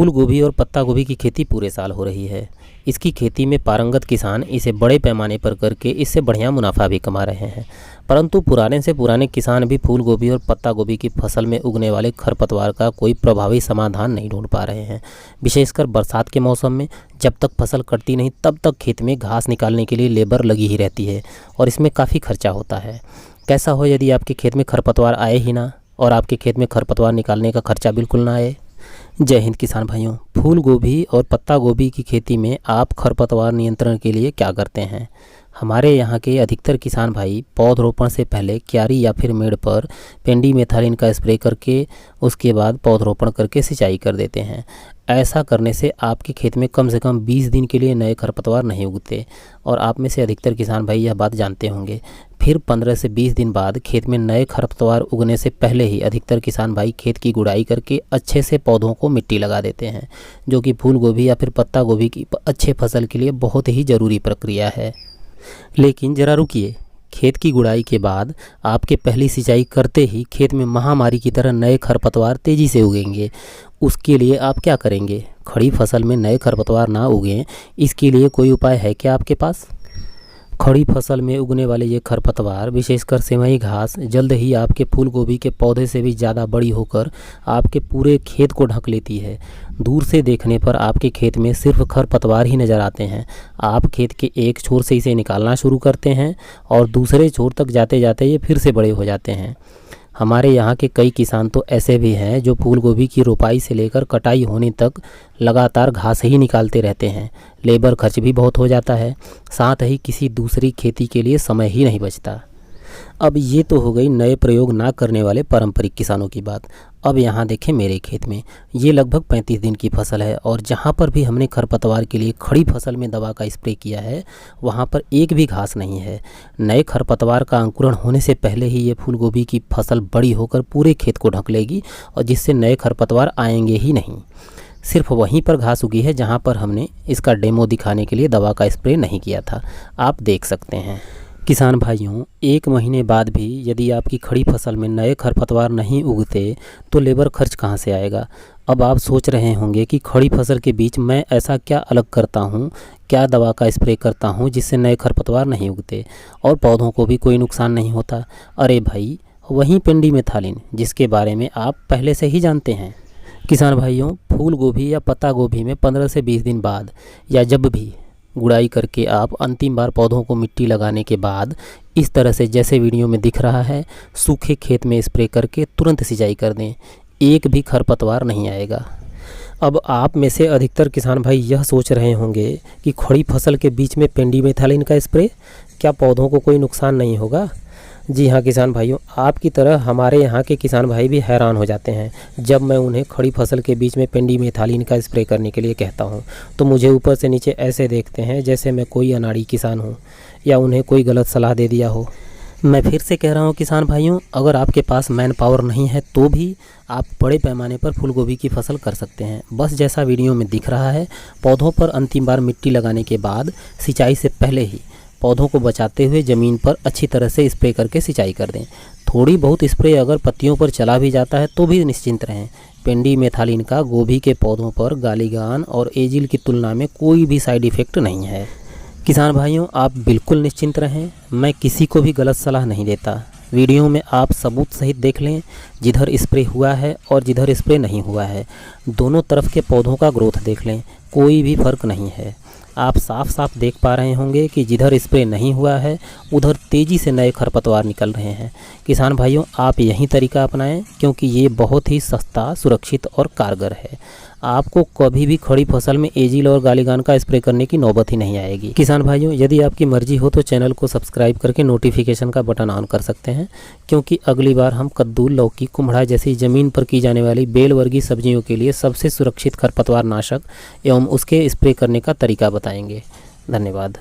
फूल गोभी और पत्ता गोभी की खेती पूरे साल हो रही है। इसकी खेती में पारंगत किसान इसे बड़े पैमाने पर करके इससे बढ़िया मुनाफा भी कमा रहे हैं। परंतु पुराने से पुराने किसान भी फूल गोभी और पत्ता गोभी की फसल में उगने वाले खरपतवार का कोई प्रभावी समाधान नहीं ढूंढ पा रहे हैं। विशेषकर बरसात के मौसम में जब तक फसल कटती नहीं तब तक खेत में घास निकालने के लिए लेबर लगी ही रहती है और इसमें काफ़ी खर्चा होता है। कैसा हो यदि आपके खेत में खरपतवार आए ही ना और आपके खेत में खरपतवार निकालने का खर्चा बिल्कुल ना आए। जय हिंद किसान भाइयों। फूल गोभी और पत्ता गोभी की खेती में आप खरपतवार नियंत्रण के लिए क्या करते हैं? हमारे यहाँ के अधिकतर किसान भाई पौधरोपण से पहले क्यारी या फिर मेड़ पर पेंडीमेथालिन का स्प्रे करके उसके बाद पौधरोपण करके सिंचाई कर देते हैं। ऐसा करने से आपके खेत में कम से कम 20 दिन के लिए नए खरपतवार नहीं उगते और आप में से अधिकतर किसान भाई यह बात जानते होंगे। फिर 15 से 20 दिन बाद खेत में नए खरपतवार उगने से पहले ही अधिकतर किसान भाई खेत की गुड़ाई करके अच्छे से पौधों को मिट्टी लगा देते हैं, जो कि फूल गोभी या फिर पत्ता गोभी की अच्छे फसल के लिए बहुत ही ज़रूरी प्रक्रिया है। लेकिन ज़रा रुकिए, खेत की गुड़ाई के बाद आपके पहली सिंचाई करते ही खेत में महामारी की तरह नए खरपतवार तेज़ी से उगेंगे। उसके लिए आप क्या करेंगे? खड़ी फसल में नए खरपतवार ना उगें, इसके लिए कोई उपाय है क्या आपके पास? खड़ी फसल में उगने वाले ये खरपतवार विशेषकर सेमई घास जल्द ही आपके फूल गोभी के पौधे से भी ज़्यादा बड़ी होकर आपके पूरे खेत को ढक लेती है। दूर से देखने पर आपके खेत में सिर्फ खरपतवार ही नज़र आते हैं। आप खेत के एक छोर से इसे निकालना शुरू करते हैं और दूसरे छोर तक जाते जाते ये फिर से बड़े हो जाते हैं। हमारे यहाँ के कई किसान तो ऐसे भी हैं जो फूल गोभी की रोपाई से लेकर कटाई होने तक लगातार घास ही निकालते रहते हैं। लेबर खर्च भी बहुत हो जाता है, साथ ही किसी दूसरी खेती के लिए समय ही नहीं बचता। अब ये तो हो गई नए प्रयोग ना करने वाले पारंपरिक किसानों की बात। अब यहाँ देखें मेरे खेत में ये लगभग 35 दिन की फसल है और जहाँ पर भी हमने खरपतवार के लिए खड़ी फसल में दवा का स्प्रे किया है वहाँ पर एक भी घास नहीं है। नए खरपतवार का अंकुरण होने से पहले ही ये फूल गोभी की फसल बड़ी होकर पूरे खेत को ढक लेगी और जिससे नए खरपतवार आएंगे ही नहीं। सिर्फ वहीं पर घास उगी है जहाँ पर हमने इसका डेमो दिखाने के लिए दवा का स्प्रे नहीं किया था। आप देख सकते हैं। किसान भाइयों, 1 महीने बाद भी यदि आपकी खड़ी फसल में नए खरपतवार नहीं उगते तो लेबर खर्च कहाँ से आएगा? अब आप सोच रहे होंगे कि खड़ी फसल के बीच मैं ऐसा क्या अलग करता हूँ, क्या दवा का स्प्रे करता हूँ जिससे नए खरपतवार नहीं उगते और पौधों को भी कोई नुकसान नहीं होता। अरे भाई, वहीं पेंडीमेथालिन, जिसके बारे में आप पहले से ही जानते हैं। किसान भाइयों, फूल गोभी या पत्ता गोभी में 15 से 20 दिन बाद या जब भी गुड़ाई करके आप अंतिम बार पौधों को मिट्टी लगाने के बाद इस तरह से जैसे वीडियो में दिख रहा है सूखे खेत में स्प्रे करके तुरंत सिंचाई कर दें। एक भी खरपतवार नहीं आएगा। अब आप में से अधिकतर किसान भाई यह सोच रहे होंगे कि खड़ी फसल के बीच में पेंडीमेथालिन का स्प्रे, क्या पौधों को कोई नुकसान नहीं होगा? जी हाँ किसान भाइयों, आपकी तरह हमारे यहाँ के किसान भाई भी हैरान हो जाते हैं जब मैं उन्हें खड़ी फसल के बीच में पेंडीमेथालिन का स्प्रे करने के लिए कहता हूँ तो मुझे ऊपर से नीचे ऐसे देखते हैं जैसे मैं कोई अनाड़ी किसान हूँ या उन्हें कोई गलत सलाह दे दिया हो। मैं फिर से कह रहा हूँ किसान भाइयों, अगर आपके पास मैन पावर नहीं है तो भी आप बड़े पैमाने पर फूल गोभी की फसल कर सकते हैं। बस जैसा वीडियो में दिख रहा है, पौधों पर अंतिम बार मिट्टी लगाने के बाद सिंचाई से पहले ही पौधों को बचाते हुए ज़मीन पर अच्छी तरह से स्प्रे करके सिंचाई कर दें। थोड़ी बहुत स्प्रे अगर पत्तियों पर चला भी जाता है तो भी निश्चिंत रहें। पेंडीमेथालिन का गोभी के पौधों पर गालीगान और एजिल की तुलना में कोई भी साइड इफ़ेक्ट नहीं है। किसान भाइयों, आप बिल्कुल निश्चिंत रहें, मैं किसी को भी गलत सलाह नहीं देता। वीडियो में आप सबूत सहित देख लें, जिधर स्प्रे हुआ है और जिधर स्प्रे नहीं हुआ है दोनों तरफ के पौधों का ग्रोथ देख लें, कोई भी फ़र्क नहीं है। आप साफ साफ देख पा रहे होंगे कि जिधर स्प्रे नहीं हुआ है उधर तेज़ी से नए खरपतवार निकल रहे हैं। किसान भाइयों, आप यही तरीका अपनाएं क्योंकि ये बहुत ही सस्ता, सुरक्षित और कारगर है। आपको कभी भी खड़ी फसल में एजिल और गालीगान का स्प्रे करने की नौबत ही नहीं आएगी। किसान भाइयों, यदि आपकी मर्जी हो तो चैनल को सब्सक्राइब करके नोटिफिकेशन का बटन ऑन कर सकते हैं क्योंकि अगली बार हम कद्दू, लौकी, कुम्हड़ा जैसी ज़मीन पर की जाने वाली बेल वर्गीय सब्जियों के लिए सबसे सुरक्षित खरपतवार नाशक एवं उसके स्प्रे करने का तरीका बताएंगे। धन्यवाद।